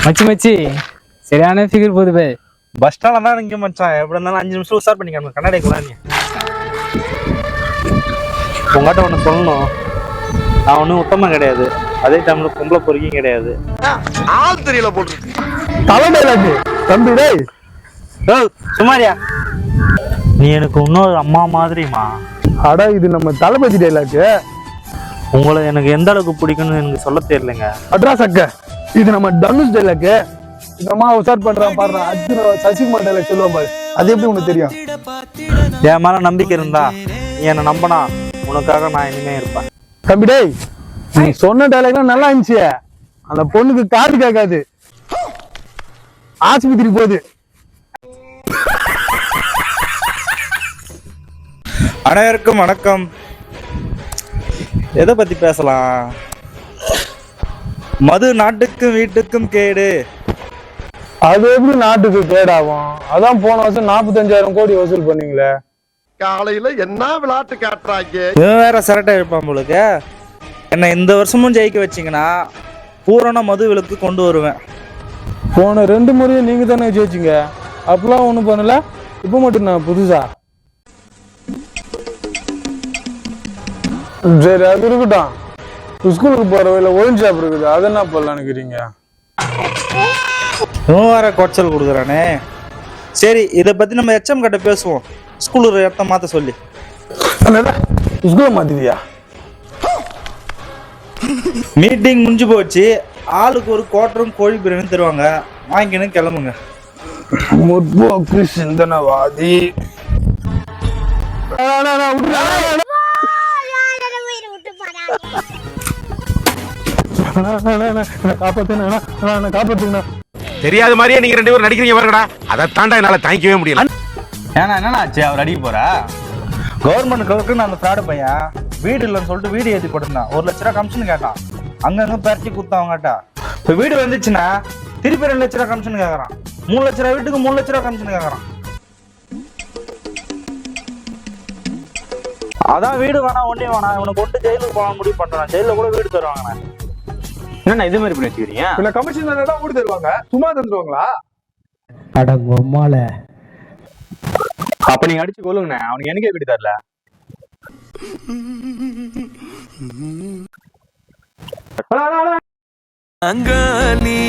மச்சி மச்சி சரியான ஃபிகர் போகுது பே. பஸ் ஸ்டாண்ட்ல தான் நிக்க மச்சான். எப்படி இருந்தாலும் 5 நிமிஷம் உசார் பண்ணிக்கணும். கண்ணாடி கூட நீ உங்கள்கிட்ட ஒன்று சொல்லணும். நான் ஒன்றும் உத்தமம் கிடையாது, அதே டைம்ல பொம்பளை பொறுக்கியும் கிடையாது. ஆள் தெரியல போட்டு தலைமையிலாக்கு தம்பி டேய் சுமாரியா, நீ எனக்கு இன்னொரு அம்மா மாதிரிமா. அடா இது நம்ம தளபதி டைலாக்கு. உங்களை எனக்கு எந்த அளவுக்கு பிடிக்கும்னு எனக்கு சொல்ல தெரியலங்க. அட்ரா சக்க இது நம்ம தனுஷ் டைலாக்கு. இந்த அம்மா உசார் பண்றான் பாடுறான் அர்ஜுன் சசிகுமார் டைலாக் சொல்லுவான் பாரு. அது எப்படி உனக்கு தெரியும்? என் மேல நம்பிக்கை இருந்தா நீ என்னை நம்பினா உனக்காக நான் இனிமே இருப்பேன். தம்பி டேய் நீ சொன்ன டைலாக்லாம் நல்லா இருந்துச்சு. அந்த பொண்ணுக்கு காது கேட்காது, ஆஸ்பத்திரி போகுது. அனைவருக்கும் வணக்கம். எதை பத்தி பேசலாம்? மது நாட்டுக்கும் வீட்டுக்கும் கேடு. அது எப்படி நாட்டுக்கு கேடாகும்? அதான் போன வருஷம் 45,000 கோடி வசூல் பண்ணீங்களே. காலையில என்ன விளையாட்டு காட்டுறாங்க. இவன் வேற சரட்டை இருப்பான் உங்களுக்கு. என்ன இந்த வருஷமும் ஜெயிக்க வச்சிங்கன்னா பூரண மது விலக்கு கொண்டு வருவேன். போன 2 முறையும் நீங்க தானே ஜெயிச்சிங்க. அப்பெல்லாம் ஒண்ணும் பண்ணல, இப்ப மட்டும் நான் புதுசா. சரி அது இருக்கட்டும். ஸ்கூலுக்கு போற வழியில ஒயின் ஷாப் இருக்குது, அதை என்ன பண்ணலான்னு இருக்கிறீங்க? இவன் வேற கொச்சல் கொடுக்குறானே. சரி இதை பத்தி நம்ம எச்எம் கிட்ட பேசுவோம். ஸ்கூலுக்கு இடத்த மாத்த சொல்லி. ஸ்கூலை மாத்திவியா? மீட்டிங் முடிஞ்சு போச்சு. ஆளுக்கு ஒரு குவார்டரும் கோழி பிரியாணி தருவாங்க, வாங்கிக்கணும் கிளம்புங்க. முற்போக்கு சிந்தனவாதி. காப்பாத்துங்கண்ணா. தெரியாத மாதிரியே நீங்க 2 பேரும் நடிக்கிறீங்க பாருங்கடா. அதை தாண்டா என்னால தாங்கிக்கவே முடியல. ஏன்னா என்னன்னா ஆச்சு, அவர் அடிக்க போறா? கவர்மெண்ட் கவுக்கு நான் அந்த ஃப்ராடு பையன் வீடு இல்லைன்னு சொல்லிட்டு வீடு ஏற்றி போட்டுருந்தான். 1 லட்ச ரூபா கமிஷன் கேட்டான். அங்கங்க பரட்டி கொடுத்தான் அவங்ககிட்ட. இப்போ வீடு வந்துச்சுன்னா திருப்பி 2 லட்ச ரூபா கமிஷன் கேட்கறான். 3 லட்ச ரூபா வீட்டுக்கு 3 லட்ச ரூபா கமிஷன் கேட்கறான். அதான் வீடு வேணாம் ஒன்னே வேணாம், இவனை கொண்டு ஜெயிலுக்கு போக முடிவு பண்றான். ஜெயில கூட வீடு தருவாங்க. என்ன இது மாதிரி பண்ணி வச்சுக்கிறீங்க? இல்ல கமிஷன் தான் வீடு தருவாங்க, சும்மா தந்துருவாங்களா? அடங்கம்மால அப்ப நீங்க அடிச்சு கொள்ளுங்கண்ணே, அவனுக்கு எனக்கே வீடு தரல. நாங்காலி